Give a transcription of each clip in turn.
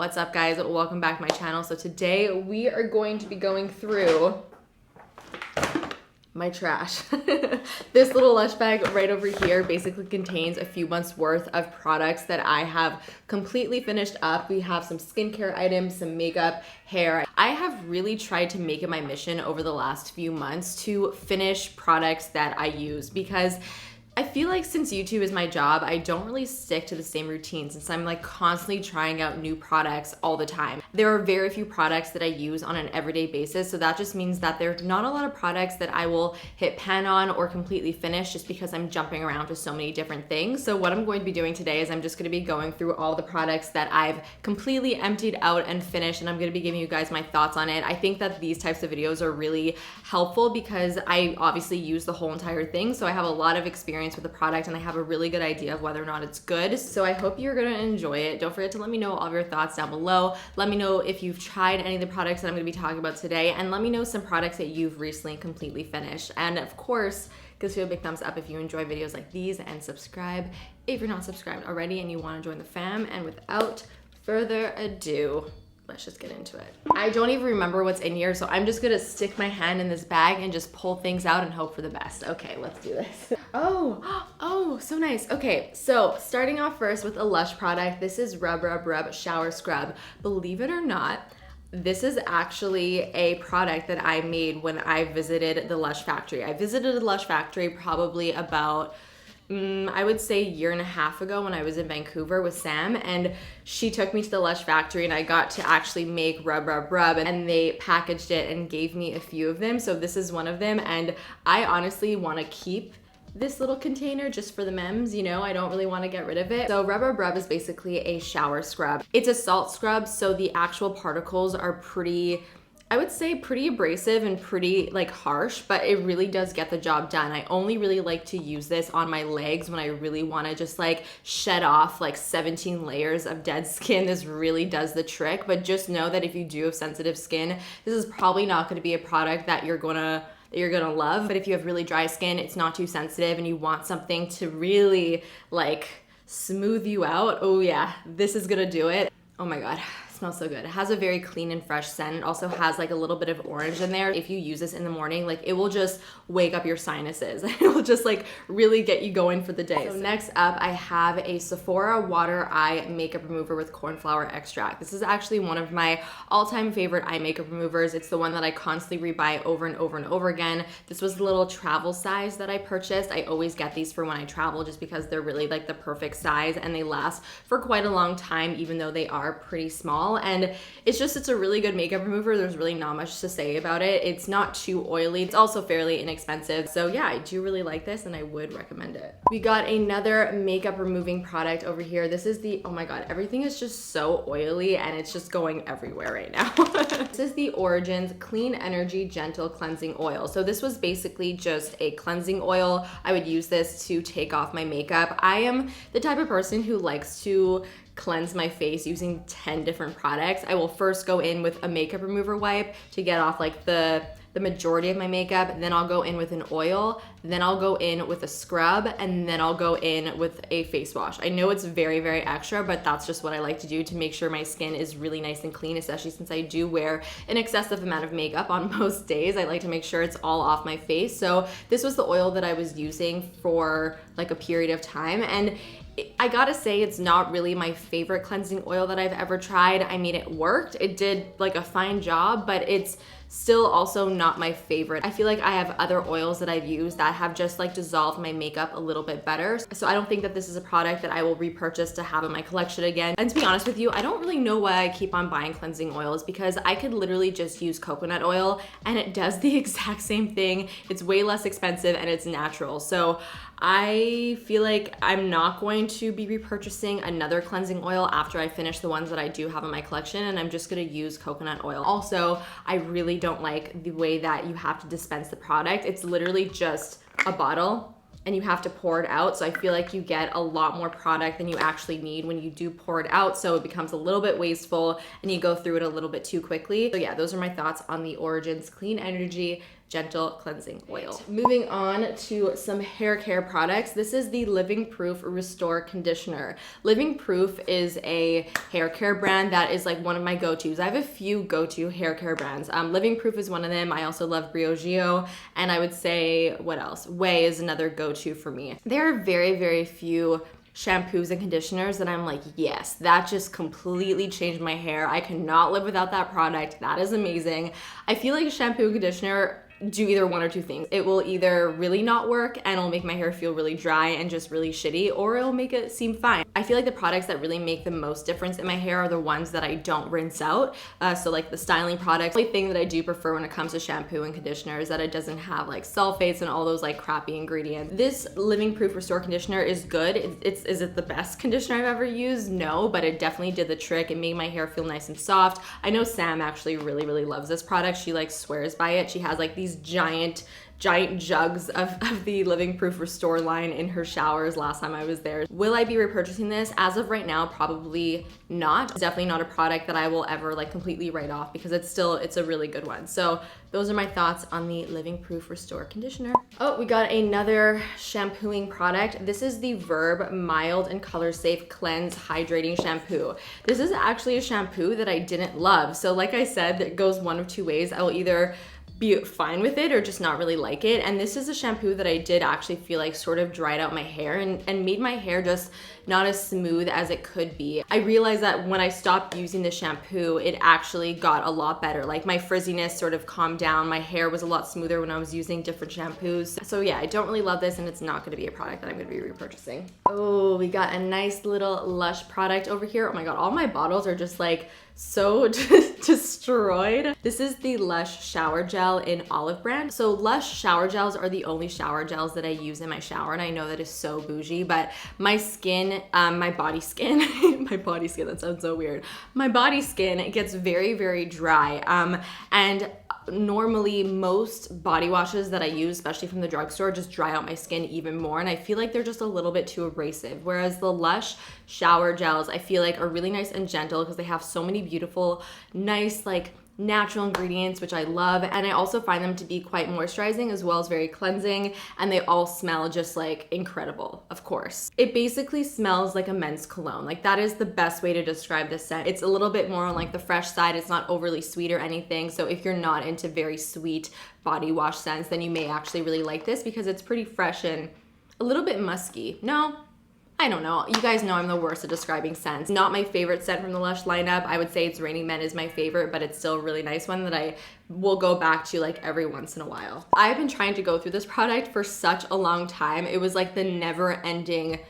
What's up, guys? Welcome back to my channel. So today we are going to be going through my trash. This little Lush bag right over here basically contains a few months worth of products that I have completely finished up. We have some skincare items, some makeup, hair. I have really tried to make it my mission over the last few months to finish products that I use, because I feel like since YouTube is my job, I don't really stick to the same routine since I'm like constantly trying out new products all the time. There are very few products that I use on an everyday basis, so that just means that there's not a lot of products that I will hit pan on or completely finish just because I'm jumping around to so many different things. So what I'm going to be doing today is I'm just going to be going through all the products that I've completely emptied out and finished, and I'm going to be giving you guys my thoughts on it. I think that these types of videos are really helpful because I obviously use the whole entire thing, so I have a lot of experience with the product and I have a really good idea of whether or not it's good. So I hope you're gonna enjoy it. Don't forget to let me know all of your thoughts down below. Let me know if you've tried any of the products that I'm gonna be talking about today, and let me know some products that you've recently completely finished. And of course, give me a big thumbs up if you enjoy videos like these, and subscribe if you're not subscribed already and you wanna join the fam. And without further ado, let's just get into it. I don't even remember what's in here, so I'm just gonna stick my hand in this bag and just pull things out and hope for the best. Okay, let's do this. Oh, so nice. Okay, so starting off first with a Lush product. This is Rub Shower Scrub. Believe it or not, this is actually a product that I made when I visited the Lush factory. I visited the Lush factory probably about I would say a year and a half ago when I was in Vancouver with Sam, and she took me to the Lush factory and I got to actually make Rub, and they packaged it and gave me a few of them. So this is one of them, and I honestly want to keep this little container just for the memes, you know, I don't really want to get rid of it. So Rub is basically a shower scrub. It's a salt scrub, so the actual particles are pretty, I would say pretty abrasive and pretty like harsh, but it really does get the job done. I only really like to use this on my legs when I really want to just like shed off like 17 layers of dead skin. This really does the trick, but just know that if you do have sensitive skin, this is probably not going to be a product that you're gonna love. But if you have really dry skin, it's not too sensitive, and you want something to really like smooth you out, oh yeah, this is gonna do it. Oh my god, it smells so good. It has a very clean and fresh scent. It also has like a little bit of orange in there. If you use this in the morning, like it will just wake up your sinuses. It will just like really get you going for the day. So next up, I have a Sephora Water Eye Makeup Remover with cornflower extract. This is actually one of my all-time favorite eye makeup removers. It's the one that I constantly rebuy over and over and over again. This was the little travel size that I purchased. I always get these for when I travel just because they're really like the perfect size, and they last for quite a long time even though they are pretty small. And it's a really good makeup remover. There's really not much to say about it. It's not too oily. It's also fairly inexpensive. So yeah, I do really like this and I would recommend it. We got another makeup removing product over here. This is the, oh my god, everything is just so oily and it's just going everywhere right now. This is the Origins Clean Energy Gentle Cleansing Oil. So this was basically just a cleansing oil. I would use this to take off my makeup. I am the type of person who likes to cleanse my face using 10 different products. I will first go in with a makeup remover wipe to get off like the majority of my makeup, then I'll go in with an oil, then I'll go in with a scrub, and then I'll go in with a face wash. I know it's very, very extra, but that's just what I like to do to make sure my skin is really nice and clean, especially since I do wear an excessive amount of makeup on most days. I like to make sure it's all off my face. So this was the oil that I was using for like a period of time, and I gotta say, it's not really my favorite cleansing oil that I've ever tried. I mean, it worked. It did like a fine job, but it's still also not my favorite. I feel like I have other oils that I've used that have just like dissolved my makeup a little bit better. So I don't think that this is a product that I will repurchase to have in my collection again. And to be honest with you, I don't really know why I keep on buying cleansing oils, because I could literally just use coconut oil and it does the exact same thing. It's way less expensive and it's natural. So I feel like I'm not going to be repurchasing another cleansing oil after I finish the ones that I do have in my collection, and I'm just gonna use coconut oil. Also, I really don't like the way that you have to dispense the product. It's literally just a bottle and you have to pour it out. So I feel like you get a lot more product than you actually need when you do pour it out. So it becomes a little bit wasteful and you go through it a little bit too quickly. So yeah, those are my thoughts on the Origins Clean Energy gentle cleansing oil. Moving on to some hair care products. This is the Living Proof Restore Conditioner. Living Proof is a hair care brand that is like one of my go-tos. I have a few go-to hair care brands. Living Proof is one of them. I also love Briogeo, and I would say, what else? Way is another go-to for me. There are very, very few shampoos and conditioners that I'm like, yes, that just completely changed my hair. I cannot live without that product. That is amazing. I feel like a shampoo and conditioner do either one or two things. It will either really not work and it'll make my hair feel really dry and just really shitty, or it'll make it seem fine. I feel like the products that really make the most difference in my hair are the ones that I don't rinse out. So like the styling products. The only thing that I do prefer when it comes to shampoo and conditioner is that it doesn't have like sulfates and all those like crappy ingredients. This Living Proof Restore Conditioner is good. Is it the best conditioner I've ever used? No, but it definitely did the trick. It made my hair feel nice and soft. I know Sam actually really, really loves this product. She like swears by it. She has like these giant jugs of the Living Proof Restore line in her showers last time I was there. Will I be repurchasing this? As of right now, probably not. It's definitely not a product that I will ever like completely write off because it's a really good one. So those are my thoughts on the Living Proof Restore Conditioner. Oh, we got another shampooing product. This is the Verb Mild and Color Safe Cleanse Hydrating Shampoo. This is actually a shampoo that I didn't love. So like I said, it goes one of two ways. I will either be fine with it or just not really like it. And this is a shampoo that I did actually feel like sort of dried out my hair and made my hair just not as smooth as it could be. I realized that when I stopped using the shampoo, it actually got a lot better. Like my frizziness sort of calmed down. My hair was a lot smoother when I was using different shampoos. So yeah, I don't really love this and it's not gonna be a product that I'm gonna be repurchasing. Oh, we got a nice little Lush product over here. Oh my God, all my bottles are just like so destroyed. This is the Lush shower gel in olive brand. So Lush shower gels are the only shower gels that I use in my shower, and I know that is so bougie, but my skin, my body skin, that sounds so weird. My body skin, it gets very, very dry. And normally most body washes that I use, especially from the drugstore, just dry out my skin even more, and I feel like they're just a little bit too abrasive. Whereas the Lush shower gels, I feel like are really nice and gentle because they have so many beautiful, nice, like natural ingredients, which I love. And I also find them to be quite moisturizing as well as very cleansing, and they all smell just like incredible, of course. It basically smells like a men's cologne. Like that is the best way to describe this scent. It's a little bit more on like the fresh side. It's not overly sweet or anything. So if you're not into very sweet body wash scents, then you may actually really like this because it's pretty fresh and a little bit musky. No, I don't know. You guys know I'm the worst at describing scents. Not my favorite scent from the Lush lineup. I would say it's Raining Men is my favorite, but it's still a really nice one that I will go back to like every once in a while. I've been trying to go through this product for such a long time. It was like the never-ending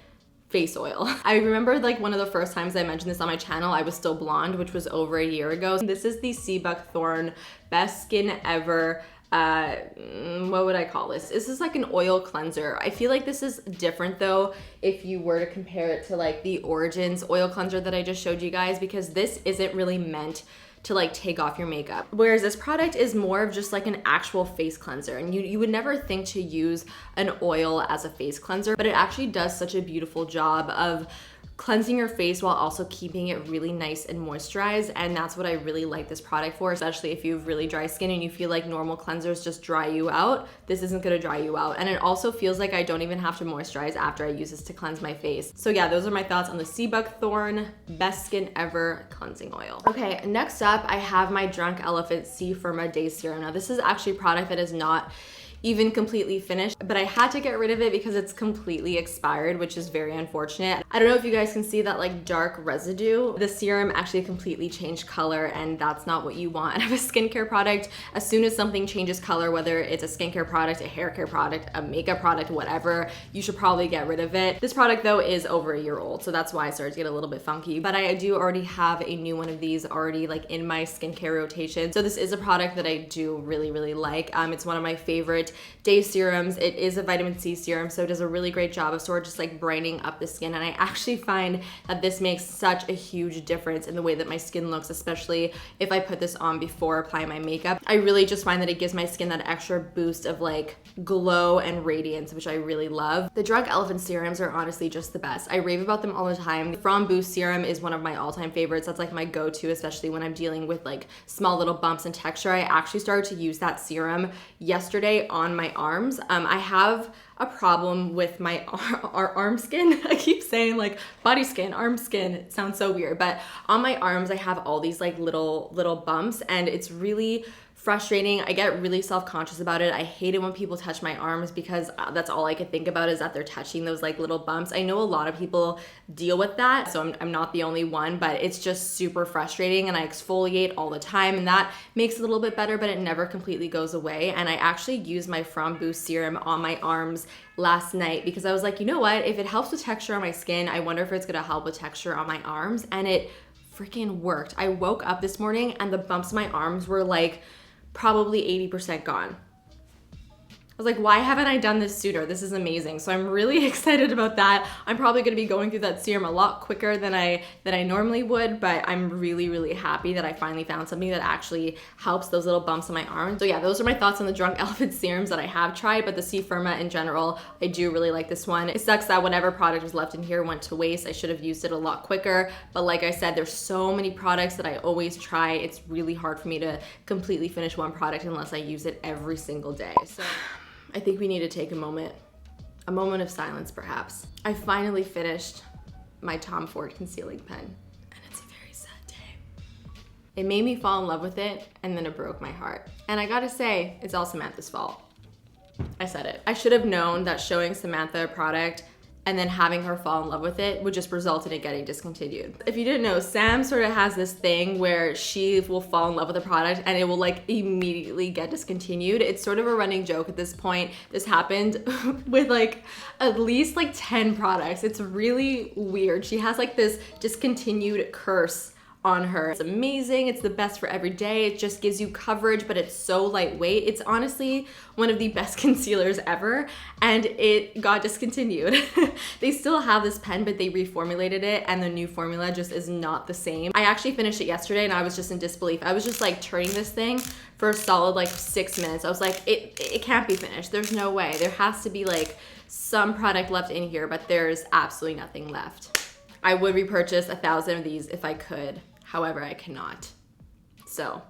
face oil. I remember like one of the first times I mentioned this on my channel, I was still blonde, which was over a year ago. This is the Sea Buckthorn Best Skin Ever. What would I call this? This is like an oil cleanser. I feel like this is different though if you were to compare it to like the Origins oil cleanser that I just showed you guys, because this isn't really meant to like take off your makeup. Whereas this product is more of just like an actual face cleanser, and you would never think to use an oil as a face cleanser, but it actually does such a beautiful job of cleansing your face while also keeping it really nice and moisturized. And that's what I really like this product for, especially if you have really dry skin and you feel like normal cleansers just dry you out. This isn't gonna dry you out. And it also feels like I don't even have to moisturize after I use this to cleanse my face. So yeah, those are my thoughts on the Sea Buckthorn Best Skin Ever Cleansing Oil. Okay, next up, I have my Drunk Elephant C Firma Day Serum. Now this is actually a product that is not even completely finished, but I had to get rid of it because it's completely expired, which is very unfortunate. I don't know if you guys can see that like dark residue. The serum actually completely changed color, and that's not what you want out of a skincare product. As soon as something changes color, whether it's a skincare product, a hair care product, a makeup product, whatever, you should probably get rid of it. This product though is over a year old, so that's why it started to get a little bit funky, but I do already have a new one of these already like in my skincare rotation. So this is a product that I do really, really like. It's one of my favorite favorite day serums. It is a vitamin C serum, so it does a really great job of sort of just like brightening up the skin. And I actually find that this makes such a huge difference in the way that my skin looks, especially if I put this on before applying my makeup. I really just find that it gives my skin that extra boost of like glow and radiance, which I really love. The Drunk Elephant serums are honestly just the best. I rave about them all the time. The From Boost serum is one of my all-time favorites. That's like my go-to, especially when I'm dealing with like small little bumps and texture. I actually started to use that serum yesterday on my arms. I have a problem with my arm skin. I keep saying like body skin, arm skin. It sounds so weird, but on my arms I have all these like little bumps, and it's really frustrating. I get really self-conscious about it. I hate it when people touch my arms because that's all I could think about is that they're touching those like little bumps. I know a lot of people deal with that, so I'm not the only one, but it's just super frustrating, and I exfoliate all the time, and that makes it a little bit better, but it never completely goes away. And I actually used my From Boost serum on my arms last night because I was like, you know what? If it helps with texture on my skin, I wonder if it's gonna help with texture on my arms, and it freaking worked. I woke up this morning and the bumps in my arms were like probably 80% gone. I was like, why haven't I done this sooner? This is amazing. So I'm really excited about that. I'm probably gonna be going through that serum a lot quicker than I normally would, but I'm really, really happy that I finally found something that actually helps those little bumps on my arms. So yeah, those are my thoughts on the Drunk Elephant serums that I have tried, but the C Firma in general, I do really like this one. It sucks that whatever product was left in here went to waste. I should have used it a lot quicker, but like I said, there's so many products that I always try. It's really hard for me to completely finish one product unless I use it every single day. So I think we need to take a moment of silence perhaps. I finally finished my Tom Ford concealing pen, and it's a very sad day. It made me fall in love with it, and then it broke my heart. And I gotta say, it's all Samantha's fault. I said it. I should have known that showing Samantha a product and then having her fall in love with it would just result in it getting discontinued. If you didn't know, Sam sort of has this thing where she will fall in love with a product and it will like immediately get discontinued. It's sort of a running joke at this point. This happened with like at least like 10 products. It's really weird. She has like this discontinued curse on her. It's amazing. It's the best for every day. It just gives you coverage, but it's so lightweight. It's honestly one of the best concealers ever, and it got discontinued. They still have this pen, but they reformulated it, and the new formula just is not the same. I actually finished it yesterday, and I was just in disbelief. I was just like turning this thing for a solid like 6 minutes. I was like, it can't be finished. There's no way. There has to be like some product left in here, but there's absolutely nothing left. I would repurchase 1,000 of these if I could. However, I cannot. So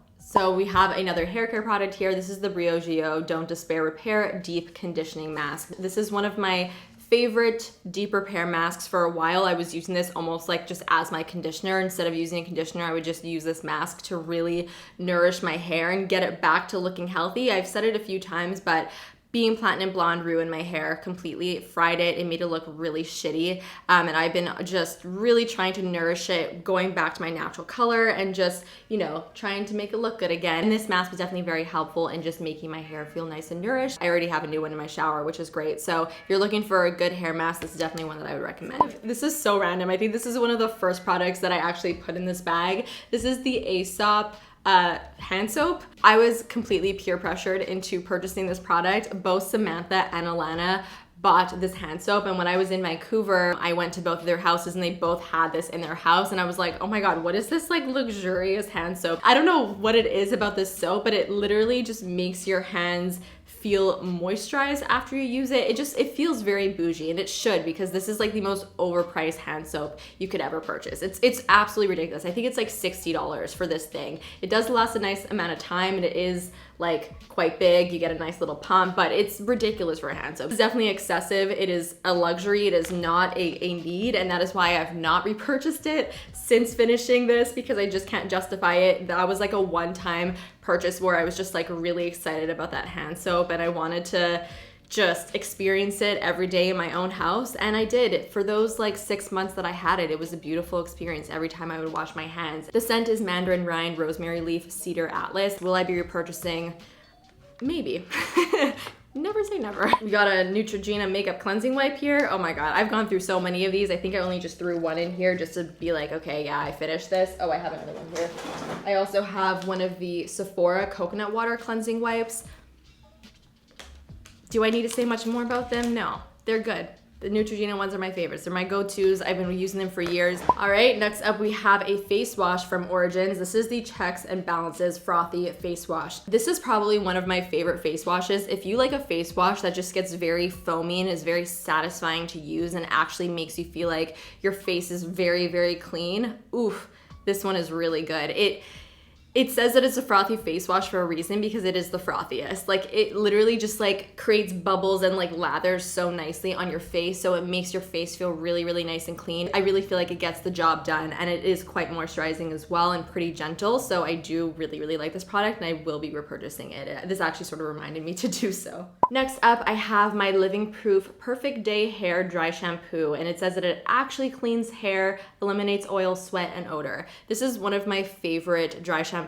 we have another hair care product here. This is the Briogeo Don't Despair Repair Deep Conditioning Mask. This is one of my favorite deep repair masks. For a while, I was using this almost like just as my conditioner. Instead of using a conditioner, I would just use this mask to really nourish my hair and get it back to looking healthy. I've said it a few times, but being platinum blonde ruined my hair completely. It fried it. It made it look really shitty. And I've been just really trying to nourish it, going back to my natural color and just, you know, trying to make it look good again. And this mask was definitely very helpful in just making my hair feel nice and nourished. I already have a new one in my shower, which is great. So if you're looking for a good hair mask, this is definitely one that I would recommend. This is so random. I think this is one of the first products that I actually put in this bag. This is the Aesop hand soap. I was completely peer pressured into purchasing this product. Both Samantha and Alana bought this hand soap, and when I was in Vancouver, I went to both of their houses and they both had this in their house, and I was like, oh my god, what is this like luxurious hand soap? I don't know what it is about this soap, but it literally just makes your hands feel moisturized after you use it. It feels very bougie, and it should, because this is like the most overpriced hand soap you could ever purchase. It's absolutely ridiculous. I think it's like $60 for this thing. It does last a nice amount of time, and it is like quite big. You get a nice little pump, but it's ridiculous for a hand soap. It's definitely excessive. It is a luxury. It is not a need, and that is why I've not repurchased it since finishing this, because I just can't justify it. That was like a one-time purchase where I was just like really excited about that hand soap, and I wanted to just experience it every day in my own house, and I did. For those like 6 months that I had it, it was a beautiful experience every time I would wash my hands. The scent is mandarin rind, rosemary leaf, cedar atlas. Will I be repurchasing? Maybe. Never say never. We got a Neutrogena makeup cleansing wipe here. Oh my god, I've gone through so many of these. I think I only just threw one in here just to be like, okay, yeah, I finished this. Oh, I have another one here. I also have one of the Sephora coconut water cleansing wipes. Do I need to say much more about them? No, they're good. The Neutrogena ones are my favorites. They're my go-tos. I've been using them for years. All right, next up we have a face wash from Origins. This is the Checks and Balances Frothy Face Wash. This is probably one of my favorite face washes. If you like a face wash that just gets very foamy and is very satisfying to use and actually makes you feel like your face is very, very clean, oof, this one is really good. It says that it's a frothy face wash for a reason because it is the frothiest. Like it literally just like creates bubbles and like lathers so nicely on your face, so it makes your face feel really, really nice and clean. I really feel like it gets the job done, and it is quite moisturizing as well and pretty gentle. So I do really, really like this product, and I will be repurchasing it. This actually sort of reminded me to do so. Next up, I have my Living Proof Perfect Day Hair Dry Shampoo, and it says that it actually cleans hair, eliminates oil, sweat, and odor. This is one of my favorite dry shampoos.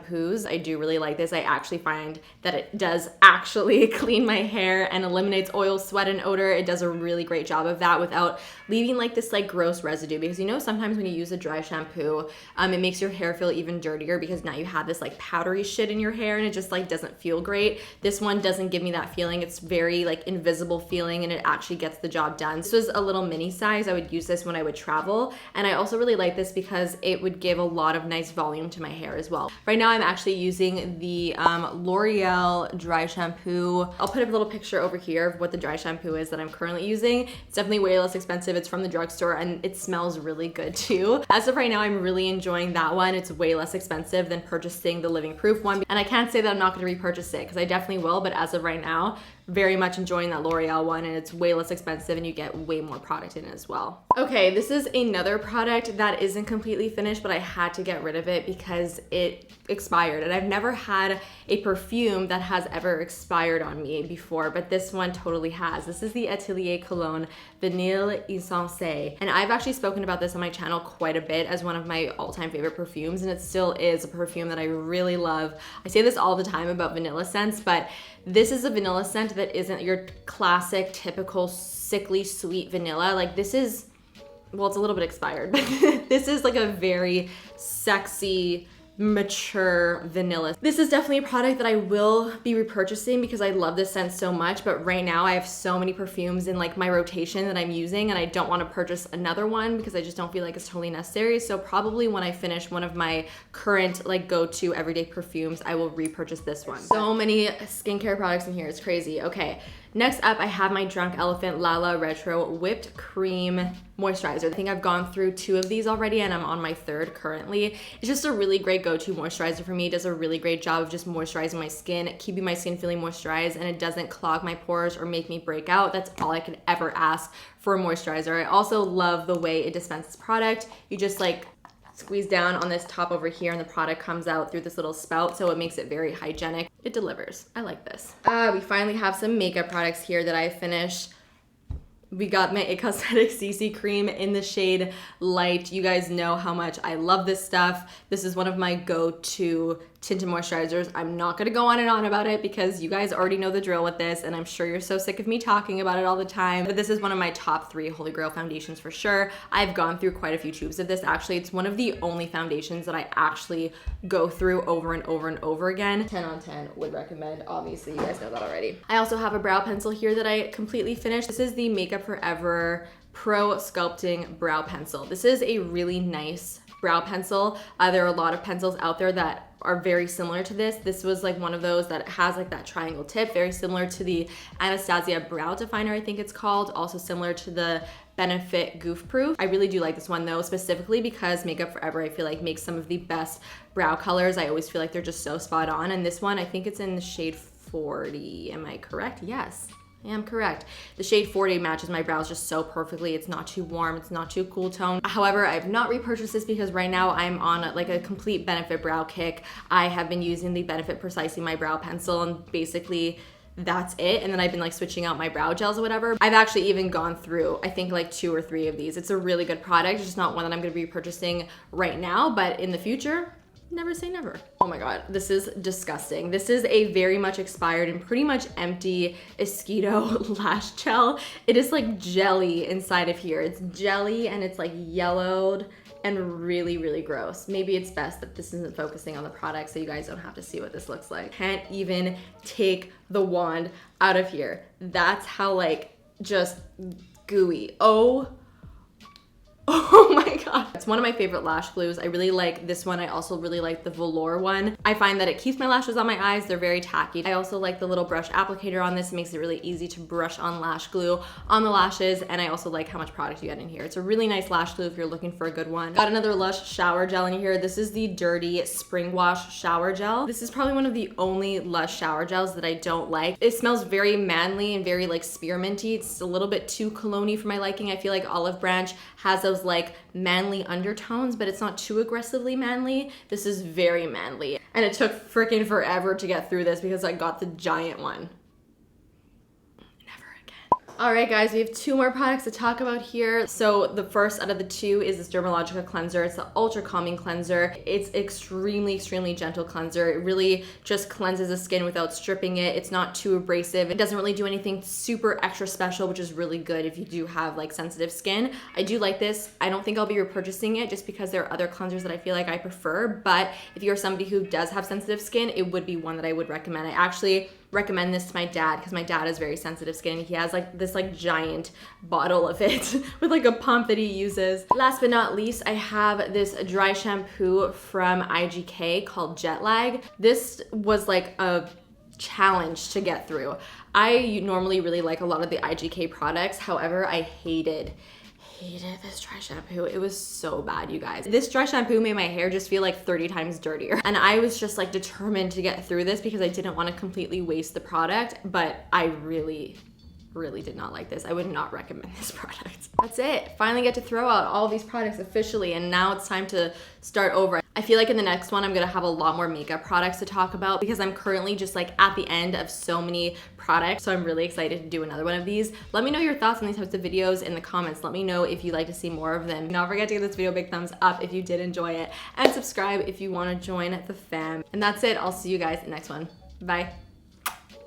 I do really like this. I actually find that it does actually clean my hair and eliminates oil, sweat, and odor. It does a really great job of that without leaving like this like gross residue, because you know sometimes when you use a dry shampoo, it makes your hair feel even dirtier because now you have this like powdery shit in your hair and it just like doesn't feel great. This one doesn't give me that feeling. It's very like invisible feeling, and it actually gets the job done. This was a little mini size. I would use this when I would travel, and I also really like this because it would give a lot of nice volume to my hair as well. Right now I'm actually using the L'Oreal dry shampoo. I'll put a little picture over here of what the dry shampoo is that I'm currently using. It's definitely way less expensive. It's from the drugstore and it smells really good too. As of right now, I'm really enjoying that one. It's way less expensive than purchasing the Living Proof one. And I can't say that I'm not gonna repurchase it because I definitely will, but as of right now, very much enjoying that L'Oreal one, and it's way less expensive and you get way more product in it as well. Okay, this is another product that isn't completely finished, but I had to get rid of it because it expired, and I've never had a perfume that has ever expired on me before, but this one totally has. This is the Atelier Cologne Vanille Insensé, and I've actually spoken about this on my channel quite a bit as one of my all-time favorite perfumes, and it still is a perfume that I really love. I say this all the time about vanilla scents, but this is a vanilla scent that isn't your classic, typical, sickly sweet vanilla. Like this is, well, it's a little bit expired, but this is like a very sexy, mature vanilla. This is definitely a product that I will be repurchasing because I love this scent so much, but right now I have so many perfumes in like my rotation that I'm using, and I don't want to purchase another one because I just don't feel like it's totally necessary. So probably when I finish one of my current like go-to everyday perfumes, I will repurchase this one. So many skincare products in here, it's crazy. Okay. Next up, I have my Drunk Elephant Lala Retro Whipped Cream Moisturizer. I think I've gone through 2 of these already and I'm on my 3rd currently. It's just a really great go-to moisturizer for me. It does a really great job of just moisturizing my skin, keeping my skin feeling moisturized, and it doesn't clog my pores or make me break out. That's all I could ever ask for a moisturizer. I also love the way it dispenses product. You just like squeeze down on this top over here and the product comes out through this little spout, so it makes it very hygienic. It delivers. I like this. We finally have some makeup products here that I finished. We got my It Cosmetics CC Cream in the shade Light. You guys know how much I love this stuff. This is one of my go-to tinted moisturizers. I'm not gonna go on and on about it because you guys already know the drill with this, and I'm sure you're so sick of me talking about it all the time, but this is one of my top 3 Holy Grail foundations for sure. I've gone through quite a few tubes of this. Actually, it's one of the only foundations that I actually go through over and over and over again. 10 on 10 would recommend. Obviously, you guys know that already. I also have a brow pencil here that I completely finished. This is the Makeup Forever Pro Sculpting Brow Pencil. This is a really nice brow pencil. There are a lot of pencils out there that are very similar to this. This was like one of those that has like that triangle tip, very similar to the Anastasia Brow Definer, I think it's called, also similar to the Benefit Goof Proof. I really do like this one though, specifically because Makeup Forever I feel like makes some of the best brow colors. I always feel like they're just so spot on, and this one, I think it's in the shade 40. Am I correct? Yes. I am correct. The shade 40 matches my brows just so perfectly. It's not too warm, it's not too cool tone. However, I've not repurchased this because right now I'm on like a complete Benefit brow kick. I have been using the Benefit Precisely My Brow Pencil, and basically that's it. And then I've been like switching out my brow gels or whatever. I've actually even gone through, I think like 2 or 3 of these. It's a really good product. It's just not one that I'm gonna be purchasing right now, but in the future, never say never. Oh my God, this is disgusting. This is a very much expired and pretty much empty Esquito lash gel. It is like jelly inside of here. It's jelly and it's like yellowed and really, really gross. Maybe it's best that this isn't focusing on the product so you guys don't have to see what this looks like. Can't even take the wand out of here. That's how like just gooey. Oh my god. It's one of my favorite lash glues. I really like this one. I also really like the velour one. I find that it keeps my lashes on my eyes. They're very tacky. I also like the little brush applicator on this. It makes it really easy to brush on lash glue on the lashes, and I also like how much product you get in here. It's a really nice lash glue if you're looking for a good one. Got another Lush shower gel in here. This is the Dirty Spring Wash Shower Gel. This is probably one of the only Lush shower gels that I don't like. It smells very manly and very like spearminty. It's a little bit too cologne-y for my liking. I feel like Olive Branch has those like manly undertones, but it's not too aggressively manly. This is very manly. And it took freaking forever to get through this because I got the giant one. All right, guys, we have 2 more products to talk about here. So the first out of the 2 is this Dermalogica cleanser. It's the Ultra Calming Cleanser. It's extremely, extremely gentle cleanser. It really just cleanses the skin without stripping it. It's not too abrasive. It doesn't really do anything super extra special, which is really good if you do have like sensitive skin. I do like this. I don't think I'll be repurchasing it just because there are other cleansers that I feel like I prefer. But if you're somebody who does have sensitive skin, it would be one that I would recommend. I actually recommend this to my dad because my dad has very sensitive skin. He has like this like giant bottle of it with like a pump that he uses. Last but not least, I have this dry shampoo from IGK called Jet Lag. This was like a challenge to get through. I normally really like a lot of the IGK products. However, I hated this dry shampoo. It was so bad, you guys. This dry shampoo made my hair just feel like 30 times dirtier. And I was just like determined to get through this because I didn't want to completely waste the product, but I really did not like this. I would not recommend this product. That's it. Finally get to throw out all these products officially, and now it's time to start over. I feel like in the next one, I'm gonna have a lot more makeup products to talk about because I'm currently just like at the end of so many products. So I'm really excited to do another one of these. Let me know your thoughts on these types of videos in the comments. Let me know if you'd like to see more of them. Don't forget to give this video a big thumbs up if you did enjoy it, and subscribe if you wanna join the fam. And that's it. I'll see you guys in the next one. Bye.